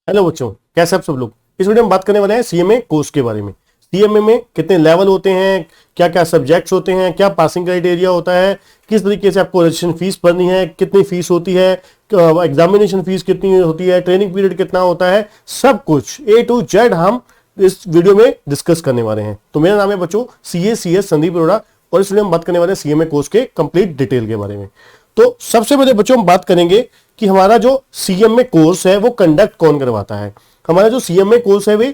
Hello बच्चों, कैसे आप सब लोग। इस वीडियो में बात करने वाले हैं सीएमए कोर्स के बारे में। सीएमए में कितने लेवल होते हैं, क्या क्या सब्जेक्ट्स होते हैं, क्या पासिंग क्राइटेरिया होता है, किस तरीके से आपको रजिस्ट्रेशन फीस भरनी है, कितनी फीस होती है, एग्जामिनेशन फीस कितनी होती है, ट्रेनिंग पीरियड कितना होता है, सब कुछ ए टू जेड हम इस वीडियो में डिस्कस करने वाले हैं। तो मेरा नाम है बच्चों CS संदीप अरोड़ा और इस वीडियो में बात करने वाले हैं सीएमए कोर्स के कंप्लीट डिटेल के बारे में। तो सबसे पहले बच्चों हम बात करेंगे कि हमारा जो सीएमए कोर्स है वो कंडक्ट कौन करवाता है। हमारा जो सीएमए कोर्स है वे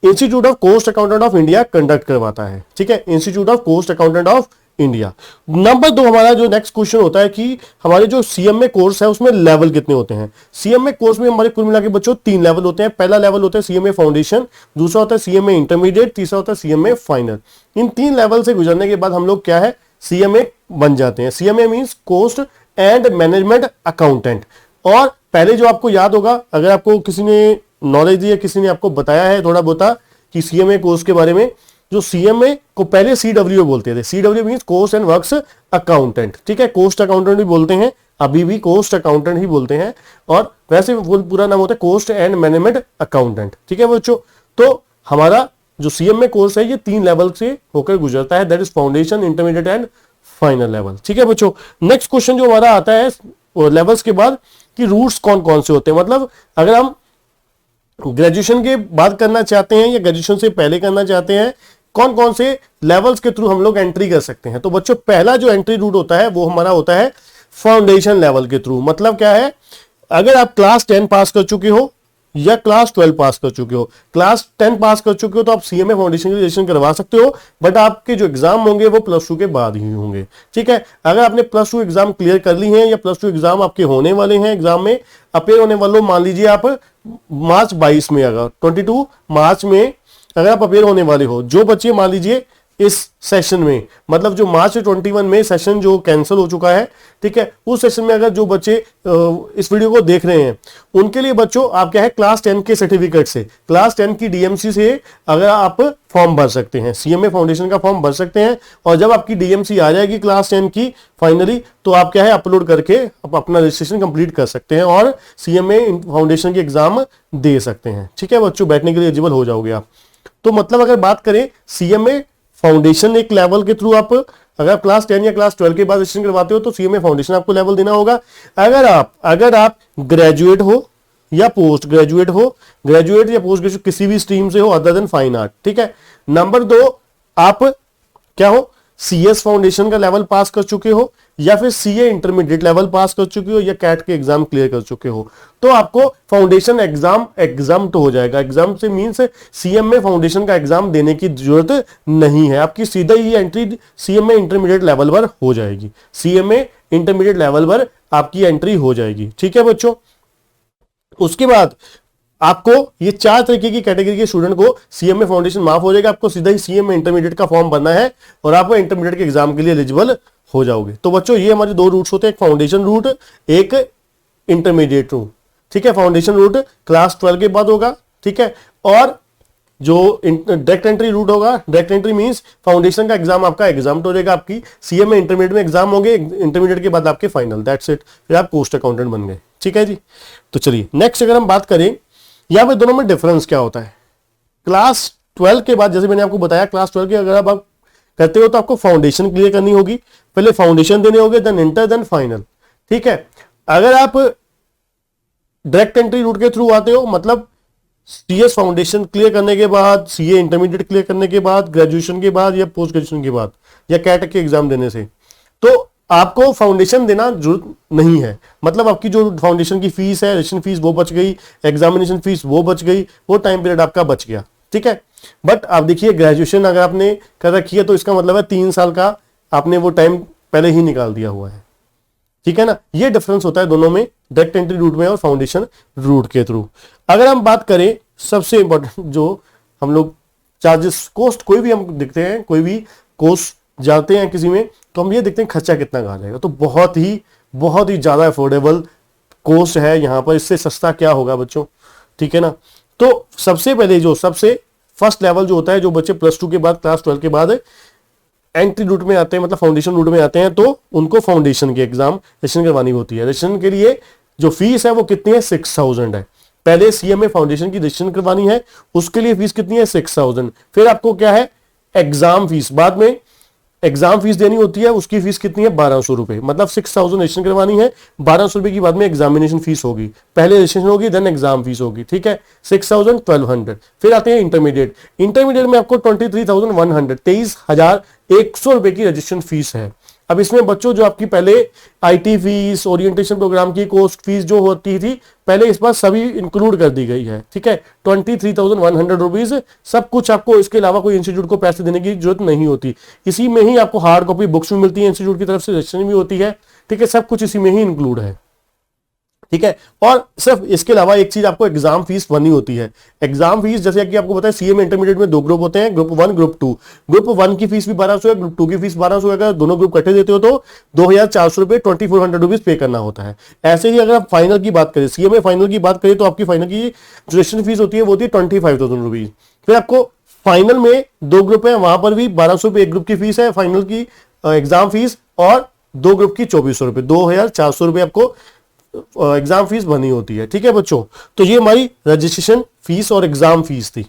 institute of cost accountant of India conduct करवाता है। ठीक है, institute of cost accountant of India. Number 2 हमारा जो नेक्स्ट क्वेश्चन होता है कि हमारे जो सीएमए कोर्स है उसमें लेवल कितने होते हैं। सीएमए कोर्स में हमारे कुल मिला के बच्चों 3 लेवल होते हैं। पहला लेवल होता है सीएमए फाउंडेशन, दूसरा होता है सीएमए इंटरमीडिएट, तीसरा होता है सीएमए फाइनल। इन 3 लेवल से गुजरने के बाद हम लोग क्या है, सीएमए बन जाते हैं। CMA means cost and management accountant. और पहले जो आपको याद होगा, अगर आपको किसी ने नॉलेज दी है, किसी ने आपको बताया है थोड़ा बहुत कि सीएमए कोर्स के बारे में, जो सीएमए को पहले CWA बोलते थे। CWA means cost and works accountant. ठीक है, कोस्ट अकाउंटेंट भी बोलते हैं, अभी भी कोस्ट अकाउंटेंट ही बोलते हैं, और वैसे पूरा नाम होता है कोस्ट एंड मैनेजमेंट अकाउंटेंट। ठीक है बच्चों, तो हमारा जो सीएमए कोर्स है ये 3 लेवल से होकर गुजरता है, that is foundation, intermediate and final level. ठीक है बच्चों, नेक्स्ट क्वेश्चन जो हमारा आता है लेवल्स के बाद कि रूट्स कौन कौन से होते हैं। मतलब अगर हम ग्रेजुएशन के बाद करना चाहते हैं या ग्रेजुएशन से पहले करना चाहते हैं, कौन कौन से लेवल्स के थ्रू हम लोग एंट्री कर सकते हैं। तो बच्चों पहला जो एंट्री रूट होता है वो हमारा होता है फाउंडेशन लेवल के थ्रू। मतलब क्या है, अगर आप क्लास 10 पास कर चुके हो या क्लास 12 पास कर चुके हो, क्लास 10 पास कर चुके हो तो आप सीएमए फाउंडेशन की रजिस्ट्रेशन करवा सकते हो, बट आपके जो एग्जाम होंगे वो +2 के बाद ही होंगे। ठीक है, अगर आपने +2 एग्जाम क्लियर कर ली हैं या +2 एग्जाम आपके होने वाले हैं, एग्जाम में अपेयर होने वालों, मान लीजिए आप मार्च 22 में, अगर 22 मार्च में अगर आप अपेयर होने वाले हो, जो बच्चे मान लीजिए इस सेशन में, मतलब जो मार्च 21 में सेशन जो कैंसिल हो चुका है, ठीक है, उस सेशन में अगर जो बच्चे इस वीडियो को देख रहे हैं, उनके लिए बच्चों आप क्या है, क्लास 10 के सर्टिफिकेट से, क्लास 10 की DMC से अगर आप फॉर्म भर सकते हैं, सीएमए फाउंडेशन का फॉर्म भर सकते हैं, और जब आपकी DMC आ जाएगी क्लास 10 की फाइनली, तो आप क्या है अपलोड करके आप अपना रजिस्ट्रेशन कंप्लीट कर सकते हैं और सीएमए फाउंडेशन की एग्जाम दे सकते हैं। ठीक है बच्चों, बैठने के लिए एलिजिबल हो जाओगे आप। तो मतलब अगर बात करें सीएमए फाउंडेशन एक लेवल के थ्रू, आप अगर आप क्लास 10 या क्लास 12 के बाद रजिस्ट्रेशन करवाते हो तो सीएमए फाउंडेशन आपको लेवल देना होगा। अगर आप ग्रेजुएट हो या पोस्ट ग्रेजुएट हो, ग्रेजुएट या पोस्ट ग्रेजुएट किसी भी स्ट्रीम से हो अदर देन फाइन आर्ट। ठीक है, नंबर 2 आप क्या हो, CS फाउंडेशन का लेवल पास कर चुके हो या फिर CA इंटरमीडिएट लेवल पास कर चुके हो या कैट के एग्जाम क्लियर कर चुके हो, तो आपको फाउंडेशन एग्जाम एग्जाम्प्ट हो जाएगा। एग्जाम से मींस सीएमए फाउंडेशन का एग्जाम देने की जरूरत नहीं है, आपकी सीधा ही एंट्री सीएमए इंटरमीडिएट लेवल पर हो जाएगी। सीएमए इंटरमीडिएट लेवल पर आपकी एंट्री हो जाएगी। ठीक है बच्चों, उसके बाद आपको ये 4 तरीके की कैटेगरी के स्टूडेंट को सीएमए फाउंडेशन माफ हो जाएगा, आपको सीधा ही सीएमए इंटरमीडिएट का फॉर्म भरना है और आप इंटरमीडिएट के एग्जाम के लिए एलिजिबल हो जाओगे। तो बच्चों ये हमारे 2 रूट्स होते हैं, एक फाउंडेशन रूट, एक इंटरमीडिएट रूट। ठीक है, फाउंडेशन रूट क्लास 12 के बाद होगा। ठीक है, और जो डायरेक्ट एंट्री रूट होगा, डायरेक्ट एंट्री मींस फाउंडेशन का एग्जाम आपका एग्जाम हो जाएगा, आपकी सीएमए इंटरमीडिएट में एग्जाम होंगे, इंटरमीडिएट के बाद आपके फाइनल, दैट्स इट, फिर आप पोस्ट अकाउंटेंट बन गए। ठीक है जी, तो चलिए नेक्स्ट अगर हम बात करें यहां पे दोनों में डिफरेंस क्या होता है। क्लास 12 के बाद, जैसे मैंने आपको बताया, क्लास 12 के अगर आप करते हो तो आपको फाउंडेशन क्लियर करनी होगी, पहले फाउंडेशन देने होंगे, देन इंटर, देन फाइनल। ठीक है, अगर आप डायरेक्ट एंट्री रूट के थ्रू आते हो, मतलब CS फाउंडेशन क्लियर करने के बाद, CA इंटरमीडिएट क्लियर करने के बाद, ग्रेजुएशन के बाद या पोस्ट ग्रेजुएशन के बाद या कैट के एग्जाम देने से, तो आपको फाउंडेशन देना जरूरत नहीं है। मतलब आपकी जो फाउंडेशन की फीस है, रजिस्ट्रेशन फीस वो बच गई, एग्जामिनेशन फीस वो बच गई, वो टाइम पीरियड आपका बच गया। ठीक है, बट आप देखिए ग्रेजुएशन अगर आपने कर रखी है तो इसका मतलब है 3 साल का आपने वो टाइम पहले ही निकाल दिया हुआ है। ठीक है ना, ये डिफरेंस होता है दोनों में, डायरेक्ट एंट्री रूट में और फाउंडेशन रूट के थ्रू। अगर हम बात करें सबसे इंपॉर्टेंट जो हम लोग चार्जेस, कॉस्ट, कोई भी हम देखते हैं, कोई भी कोर्स जाते हैं किसी में, तो हम ये देखते हैं खर्चा कितना आ जाएगा। तो बहुत ही ज्यादा अफोर्डेबल कोर्स है यहाँ पर, इससे सस्ता क्या होगा बच्चों। ठीक है ना, तो सबसे पहले जो सबसे फर्स्ट लेवल जो होता है, जो बच्चे +2 के बाद क्लास 12 के बाद एंट्री रूट में आते हैं, मतलब फाउंडेशन रूट में आते हैं, तो उनको फाउंडेशन के एग्जाम रजिस्ट्रेशन करवानी होती है। रजिस्ट्रेशन के लिए जो फीस है वो कितनी है, 6000 है। पहले सीएमए फाउंडेशन की रजिस्ट्रेशन करवानी है, उसके लिए फीस कितनी है 6000। फिर आपको क्या है एग्जाम फीस, बाद में एग्जाम फीस देनी होती है, उसकी फीस कितनी है 1200 रुपए, मतलब 6000 रजिस्ट्रेशन करवानी है, 1200 रुपए की बाद में एग्जामिनेशन फीस होगी, पहले रजिस्ट्रेशन होगी देन एग्जाम फीस होगी, ठीक है 6000 1200। फिर आते हैं इंटरमीडिएट, इंटरमीडिएट में आपको 23,100 23,100 रुपए की रजिस्ट्रेशन फीस है। अब इसमें बच्चों जो आपकी पहले आईटी फीस, ओरिएंटेशन प्रोग्राम की कोर्स फीस जो होती थी पहले, इस बार सभी इंक्लूड कर दी गई है, ठीक है 23,100 रुपीज, सब कुछ आपको, इसके अलावा कोई इंस्टीट्यूट को पैसे देने की जरूरत नहीं होती। इसी में ही आपको हार्ड कॉपी बुक्स भी मिलती है इंस्टीट्यूट की तरफ से, रजिस्ट्रेशन भी होती है, ठीक है सब कुछ इसी में ही इंक्लूड है, ठीक है। और सिर्फ इसके अलावा एक चीज आपको एग्जाम फीस भरनी होती है। एग्जाम फीस जैसे कि आपको पता है सीएमए इंटरमीडिएट में 2 ग्रुप होते हैं, ग्रुप 1 ग्रुप 2। ग्रुप 1 की फीस भी 1200 है, ग्रुप 2 की फीस 1200 है। अगर दोनों ग्रुप इकट्ठे देते हो तो 2400 रुपए 2400 रुपीज पे करना होता है। ऐसे ही अगर आप फाइनल की बात करें, सीएमए फाइनल की बात करें तो आपकी फाइनल की रजिस्ट्रेशन फीस होती है वो होती है 25,000 रुपीज। फिर आपको फाइनल में 2 ग्रुप है, वहां पर भी 1200 रुपए एक ग्रुप की फीस है फाइनल की एग्जाम फीस, और 2 ग्रुप की 2400 रुपए, 2400 रुपए आपको एग्जाम फीस भरनी होती है, ठीक है बच्चों। तो ये हमारी रजिस्ट्रेशन फीस और एग्जाम फीस थी।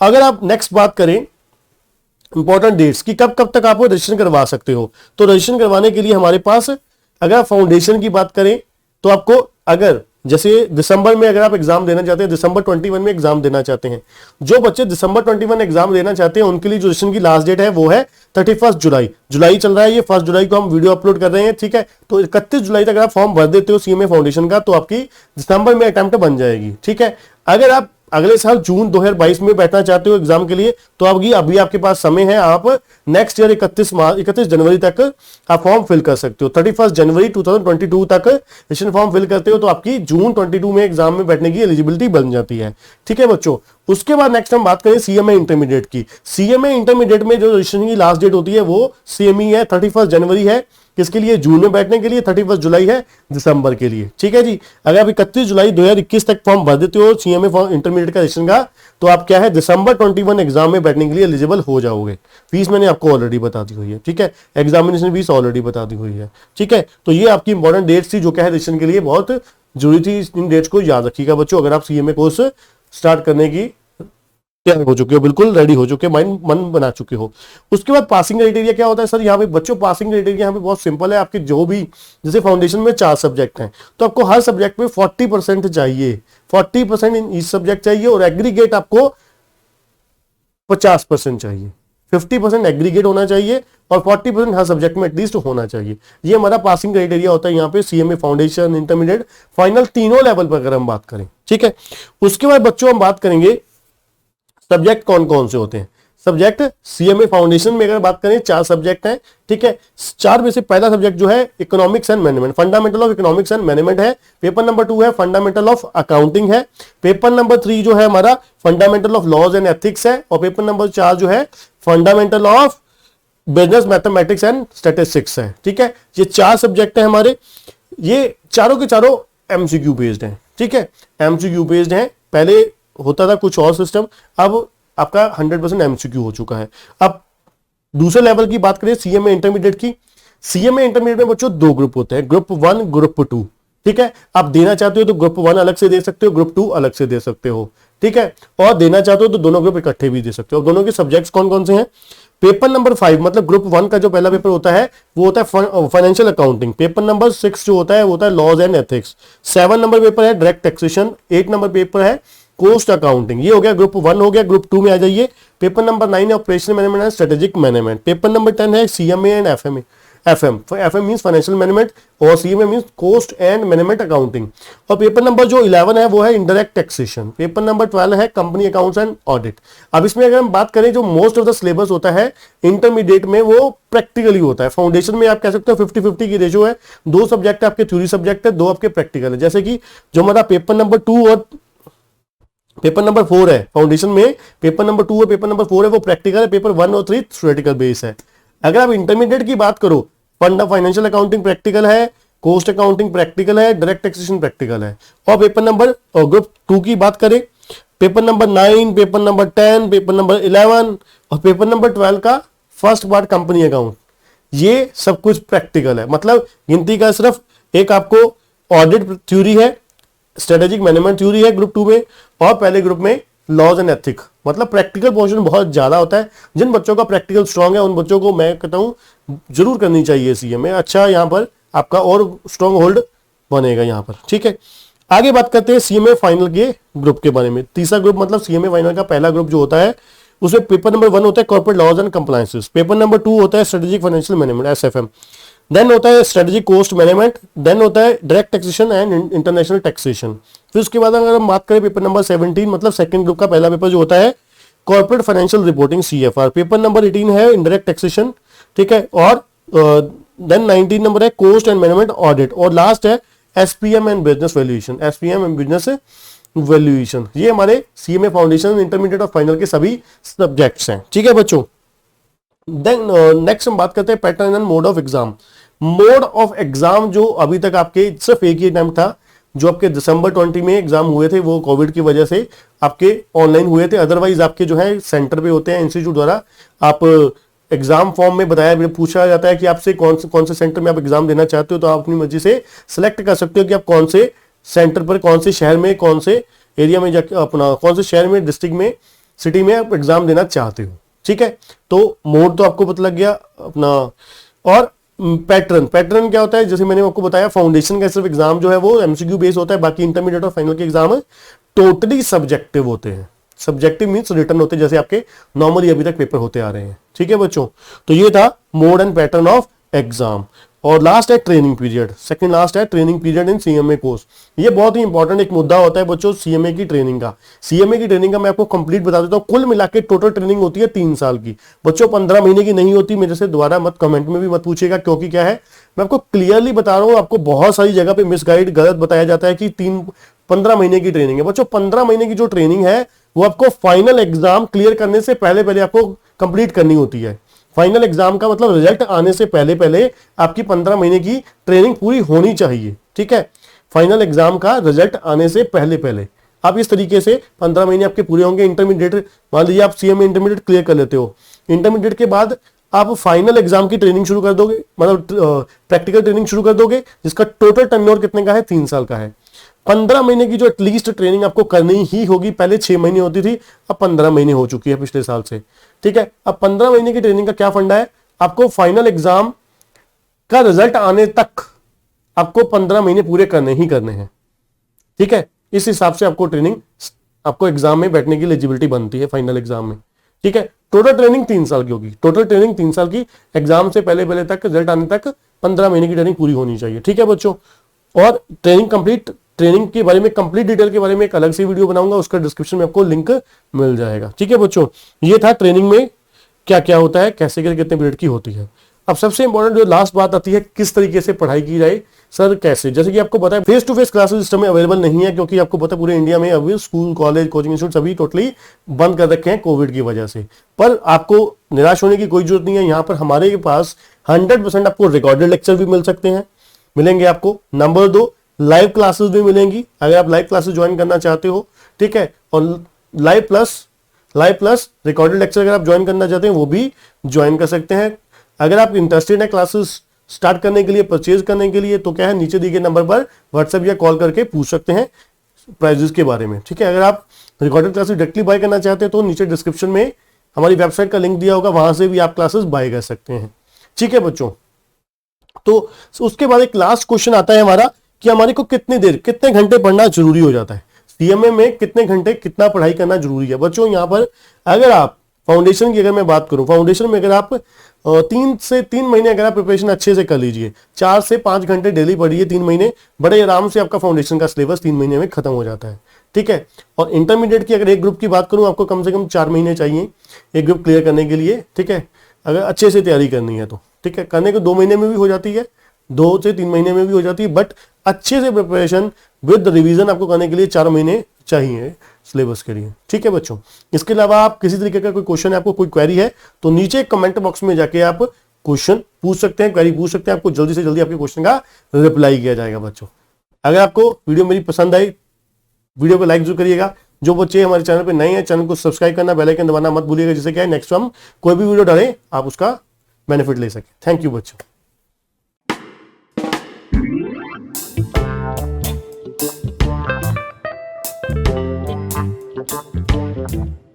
अगर आप नेक्स्ट बात करें इंपॉर्टेंट डेट्स की, कब कब तक आप रजिस्ट्रेशन करवा सकते हो, तो रजिस्ट्रेशन करवाने के लिए हमारे पास, अगर आप फाउंडेशन की बात करें तो आपको, अगर जैसे दिसंबर में अगर आप एग्जाम देना चाहते हैं, दिसंबर 21 में एग्जाम देना चाहते हैं, जो बच्चे दिसंबर 21 एग्जाम देना चाहते हैं उनके लिए जो रजिस्ट्रेशन की लास्ट डेट है वो है 31 जुलाई। जुलाई चल रहा है, ये 1 जुलाई को हम वीडियो अपलोड कर रहे हैं, ठीक है। तो 31 जुलाई तक अगर आप फॉर्म भर देते हो सीएमए फाउंडेशन का तो आपकी दिसंबर में अटेम्प्ट बन जाएगी, ठीक है। अगर आप अगले साल जून 2022 में बैठना चाहते हो एग्जाम के लिए तो अभी आपके पास समय है, आप नेक्स्ट ईयर 31 जनवरी तक आप फॉर्म फिल कर सकते हो। 31 जनवरी 2022 तक रजिस्ट्रेशन फॉर्म फिल करते हो तो आपकी जून 22 में एग्जाम में बैठने की एलिजिबिलिटी बन जाती है, ठीक है बच्चों। उसके बाद नेक्स्ट हम बात करें सीएमए इंटरमीडिएट की। सीएमए इंटरमीडिएट में जो रजिस्ट्रेशन की लास्ट डेट होती है वो सेम ही है, 31 जनवरी है, किसके लिए जून में बैठने के लिए, 31 जुलाई है दिसंबर के लिए, ठीक है जी। अगर आप 31 जुलाई 2021 तक फॉर्म भर देते हो सीएमए इंटरमीडिएट का रजिस्ट्रेशन का तो आप क्या है दिसंबर 21 एग्जाम में बैठने के लिए एलिजिबल हो जाओगे। फीस मैंने आपको ऑलरेडी बता दी हुई है, ठीक है, एग्जामिनेशन फीस ऑलरेडी बता दी हुई है, ठीक है। तो ये आपकी इंपॉर्टेंट डेट्स थी जो क्या है रजिस्ट्रेशन के लिए बहुत जरूरी थी। इन डेट्स को याद रखिएगा बच्चों, अगर आप सीएमए कोर्स स्टार्ट करने की तैयार हो चुके हो, बिल्कुल रेडी हो चुके हो, मन बना चुके हो। उसके बाद पासिंग क्राइटेरिया क्या होता है सर, यहाँ पे बच्चों पासिंग क्राइटेरिया यहाँ पे बहुत सिंपल है। आपके जो भी जैसे फाउंडेशन में 4 सब्जेक्ट हैं तो आपको हर सब्जेक्ट में 40% चाहिए, 40% इन ईच सब्जेक्ट चाहिए, और एग्रीगेट आपको 50% चाहिए। 50% एग्रीगेट होना चाहिए और 40% हर सब्जेक्ट में एटलीस्ट होना चाहिए। ये हमारा पासिंग क्राइटेरिया होता है यहाँ पे सीएमए फाउंडेशन, इंटरमीडिएट, फाइनल तीनों लेवल पर अगर हम बात करें, ठीक है। उसके बाद बच्चों हम बात करेंगे सब्जेक्ट कौन कौन से होते हैं। सब्जेक्ट सीएमए फाउंडेशन में अगर बात करें 4 सब्जेक्ट हैं, ठीक है। 4 में से पहला सब्जेक्ट जो है economics and management, fundamental of economics and management है। पेपर नंबर 2 है फंडामेंटल ऑफ अकाउंटिंग है। पेपर नंबर 3 जो है हमारा fundamental of laws and ethics है, और पेपर नंबर 4 जो है fundamental of business mathematics and statistics है, ठीक है। ये 4 सब्जेक्ट हैं हमारे, ये चारों के चारों एमसीक्यू बेस्ड हैं, ठीक है, एमसीक्यू बेस्ड हैं। पहले होता था कुछ और सिस्टम, अब आपका 100% एमसीक्यू हो चुका है। अब दूसरे लेवल की बात करें सीएमए इंटरमीडिएट की। सीएमए इंटरमीडिएट में बच्चों 2 ग्रुप होते हैं, ग्रुप 1 ग्रुप 2, ठीक है। आप देना चाहते हो तो ग्रुप 1 अलग से दे सकते हो, ग्रुप 2 अलग से दे सकते हो, ठीक है। और देना चाहते हो तो दोनों ग्रुप इकट्ठे भी दे सकते हो। दोनों के सब्जेक्ट्स कौन कौन से हैं, पेपर नंबर 5 मतलब ग्रुप 1 का जो पहला पेपर होता है वो होता है फाइनेंशियल अकाउंटिंग। पेपर नंबर 6 जो होता है वो होता है laws and ethics. 7 number paper है डायरेक्ट टैक्सेशन। 8 नंबर पेपर है कोस्ट अकाउंटिंग। ये हो गया ग्रुप 1 हो गया। ग्रुप 2 में आ जाइए, पेपर नंबर 9 है operational management and strategic management. Paper number 10 है CMA and FMA. FM means financial management और CMA means cost and management accounting. और पेपर नंबर जो 11 है वो है इंडायरेक्ट टैक्सेशन। पेपर नंबर 12 है कंपनी अकाउंट्स एंड ऑडिट। अब इसमें अगर हम बात करें जो मोस्ट ऑफ द सिलेबस होता है इंटरमीडिएट में वो प्रैक्टिकली होता है। फाउंडेशन में आप कह सकते हो 50-50 की रेशो है, 2 सब्जेक्ट आपके थ्योरी सब्जेक्ट है, 2 आपके प्रैक्टिकल है। जैसे कि जो हमारा पेपर नंबर 2 और पेपर नंबर 4 है फाउंडेशन में, पेपर नंबर 2 और पेपर नंबर 4 है वो प्रैक्टिकल है, पेपर 1 और 3 थ्योरेटिकल बेस है। अगर आप इंटरमीडिएट की बात करो, फंडा फाइनेंशियल अकाउंटिंग प्रैक्टिकल है, कोस्ट अकाउंटिंग प्रैक्टिकल है, डायरेक्ट टैक्सेशन प्रैक्टिकल है। और पेपर नंबर और ग्रुप 2 की बात करें, paper number 9, paper number 10, paper number 11 और पेपर नंबर 12 का फर्स्ट पार्ट कंपनी अकाउंट, ये सब कुछ प्रैक्टिकल है। मतलब गिनती का सिर्फ एक आपको ऑडिट थ्योरी है, स्ट्रेटेजिक मैनेजमेंट थ्योरी है ग्रुप 2 में, और पहले ग्रुप में लॉज एंड एथिक। मतलब प्रैक्टिकल पोर्शन बहुत ज्यादा होता है। जिन बच्चों का प्रैक्टिकल स्ट्रांग है उन बच्चों को मैं कहता हूं जरूर करनी चाहिए सीएमए। अच्छा यहां पर आपका और स्ट्रांग होल्ड बनेगा यहां पर। ठीक है, आगे बात करते हैं सीएमए फाइनल के ग्रुप के बारे में। तीसरा ग्रुप मतलब सीएमए फाइनल का पहला ग्रुप जो होता है उसमें पेपर नंबर 1 होता है corporate laws and compliances, paper number 2 होता है strategic financial management SFM, then होता है स्ट्रेटेजिक कॉस्ट मैनेजमेंट, देन होता है direct taxation and international taxation. फिर उसके बाद अगर हम बात करें पेपर नंबर 17 मतलब सेकंड ग्रुप का पहला पेपर जो होता है corporate financial reporting CFR, paper number 18 है इनडायरेक्ट टैक्सेशन। ठीक है, और देन 19 नंबर है कॉस्ट एंड मैनेजमेंट ऑडिट, और लास्ट है SPM and business valuation, SPM and business valuation. ये हमारे सीएमए फाउंडेशन इंटरमीडिएट और फाइनल के सभी सब्जेक्ट्स हैं। ठीक है बच्चों, देन नेक्स्ट हम बात करते हैं pattern and mode of exam. Mode of exam जो अभी तक आपके सिर्फ एक ही अटेम्प्ट था, जो आपके दिसंबर 20 में एग्जाम हुए थे वो कोविड की वजह से आपके ऑनलाइन हुए थे। अदरवाइज आपके जो है सेंटर पे होते हैं इंस्टीट्यूट द्वारा, आप एग्जाम फॉर्म में बताया पूछा जाता है कि आपसे कौन से सेंटर में आप एग्जाम देना चाहते हो, तो आप अपनी मर्जी से सिलेक्ट कर सकते हो कि आप कौन से सेंटर पर, कौन से शहर में, कौन से एरिया में जाके अपना, कौन से शहर में, डिस्ट्रिक्ट में, सिटी में आप एग्जाम देना चाहते हो। ठीक है, तो मोड तो आपको पता लग गया अपना। और पैटर्न, पैटर्न क्या होता है, जैसे मैंने आपको बताया फाउंडेशन का सिर्फ एग्जाम जो है वो एमसीक्यू बेस होता है, बाकी इंटरमीडिएट और फाइनल के एग्जाम टोटली सब्जेक्टिव होते हैं। सब्जेक्टिव मींस रिटर्न होते हैं, जैसे आपके नॉर्मली अभी तक पेपर होते आ रहे हैं। ठीक है बच्चों, तो ये था mode and pattern of exam. और लास्ट है ट्रेनिंग पीरियड, सेकंड लास्ट है training period in CMA course. ये बहुत ही इंपॉर्टेंट एक मुद्दा होता है बच्चों सीएमए की ट्रेनिंग का। सीएमए की ट्रेनिंग का मैं आपको कंप्लीट बता देता हूँ। कुल मिला के टोटल ट्रेनिंग होती है 3 साल की बच्चों, 15 महीने की नहीं होती। मेरे से दोबारा मत कमेंट में भी मत पूछिएगा, क्योंकि क्या है मैं आपको क्लियरली बता रहा हूँ। आपको बहुत सारी जगह पे मिसगाइड गलत बताया जाता है कि 15 महीने की ट्रेनिंग है। बच्चों 15 महीने की जो ट्रेनिंग है वो आपको फाइनल एग्जाम क्लियर करने से पहले पहले आपको कंप्लीट करनी होती है। फाइनल एग्जाम का मतलब रिजल्ट आने से पहले पहले आपकी 15 महीने की ट्रेनिंग पूरी होनी चाहिए। ठीक है, फाइनल एग्जाम का रिजल्ट आने से पहले पहले आप इस तरीके से 15 महीने आपके पूरे होंगे। इंटरमीडिएट मान लीजिए आप सीएमए इंटरमीडिएट क्लियर कर लेते हो, इंटरमीडिएट के बाद आप फाइनल एग्जाम की ट्रेनिंग शुरू कर दोगे, मतलब प्रैक्टिकल ट्रेनिंग शुरू कर दोगे, जिसका टोटल टर्नओवर कितने का है, 3 साल का है। 15 महीने की जो एटलीस्ट ट्रेनिंग आपको करनी ही होगी। पहले 6 महीने होती थी, अब 15 महीने हो चुकी है पिछले साल से। ठीक है, अब 15 महीने की ट्रेनिंग का क्या फंडा है, आपको फाइनल एग्जाम का रिजल्ट आने तक आपको 15 महीने पूरे करने ही करने हैं। ठीक है, इस हिसाब से आपको ट्रेनिंग, आपको एग्जाम में बैठने की एलिजिबिलिटी बनती है फाइनल एग्जाम में। ठीक है, टोटल ट्रेनिंग 3 साल की होगी, टोटल ट्रेनिंग 3 साल की, एग्जाम से पहले पहले तक, रिजल्ट आने तक 15 महीने की ट्रेनिंग पूरी होनी चाहिए। ठीक है बच्चों, और ट्रेनिंग के बारे में कंप्लीट डिटेल के बारे में एक अलग से वीडियो बनाऊंगा, उसका डिस्क्रिप्शन में आपको लिंक मिल जाएगा। ठीक है बच्चों, ये था ट्रेनिंग में क्या क्या होता है, कैसे कितने पीरियड की होती है। अब सबसे इंपॉर्टेंट जो लास्ट बात आती है, किस तरीके से पढ़ाई की जाए सर, कैसे। जैसे कि आपको पता है face to face classes system में अवेलेबल नहीं है, क्योंकि आपको पता है पूरे इंडिया में अभी स्कूल, कॉलेज, कोचिंग इंस्टीट्यूट सभी टोटली बंद कर रखे हैं कोविड की वजह से। पर आपको निराश होने की कोई जरूरत नहीं है। यहाँ पर हमारे पास 100% आपको रिकॉर्डेड लेक्चर भी मिल सकते हैं, मिलेंगे आपको। नंबर 2, लाइव क्लासेस भी मिलेंगी अगर आप लाइव क्लासेस ज्वाइन करना चाहते हो। ठीक है, और लाइव प्लस रिकॉर्डेड लेक्चर अगर आप ज्वाइन करना चाहते हैं वो भी ज्वाइन कर सकते हैं। अगर आप इंटरेस्टेड है क्लासेस स्टार्ट करने के लिए, परचेज करने के लिए, तो क्या है नीचे दिए गए नंबर पर व्हाट्सएप या कॉल करके पूछ सकते हैं प्राइजेस के बारे में। ठीक है, अगर आप रिकॉर्डेड क्लासेस डायरेक्टली बाय करना चाहते हैं तो नीचे डिस्क्रिप्शन में हमारी वेबसाइट का लिंक दिया होगा, वहां से भी आप क्लासेस बाय कर सकते हैं। ठीक है बच्चों, तो उसके बाद एक लास्ट क्वेश्चन आता है हमारा कि हमारे को कितने घंटे पढ़ना जरूरी हो जाता है सीएमए में, कितने घंटे कितना पढ़ाई करना जरूरी है। बच्चों यहाँ पर अगर आप फाउंडेशन की अगर मैं बात करूं, फाउंडेशन में अगर आप 3 महीने अगर आप प्रिपरेशन अच्छे से कर लीजिए, 4 से 5 घंटे डेली पढ़िए 3 महीने, बड़े आराम से आपका फाउंडेशन का सिलेबस 3 महीने में खत्म हो जाता है। ठीक है, और इंटरमीडिएट की अगर एक ग्रुप की बात करूं, आपको कम से कम 4 महीने चाहिए एक ग्रुप क्लियर करने के लिए। ठीक है, अगर अच्छे से तैयारी करनी है तो। ठीक है, करने को 2 महीने में भी हो जाती है, 2 से 3 महीने में भी हो जाती है, बट अच्छे से प्रिपरेशन विद रिवीजन आपको करने के लिए 4 महीने चाहिए सिलेबस के लिए। ठीक है बच्चों, इसके अलावा आप किसी तरीके का कोई क्वेश्चन है, आपको कोई क्वेरी है, तो नीचे कमेंट बॉक्स में जाके आप क्वेश्चन पूछ सकते हैं, क्वेरी पूछ सकते हैं, आपको जल्दी से जल्दी आपके क्वेश्चन का रिप्लाई किया जाएगा। बच्चों अगर आपको वीडियो मेरी पसंद आई, वीडियो को लाइक जरूर करिएगा। जो बच्चे हमारे चैनल पे नए हैं, चैनल को सब्सक्राइब करना, बेल आइकन दबाना मत भूलिएगा, जिससे क्या है नेक्स्ट हम कोई भी वीडियो डालें आप उसका बेनिफिट ले सके। थैंक यू बच्चों। मच।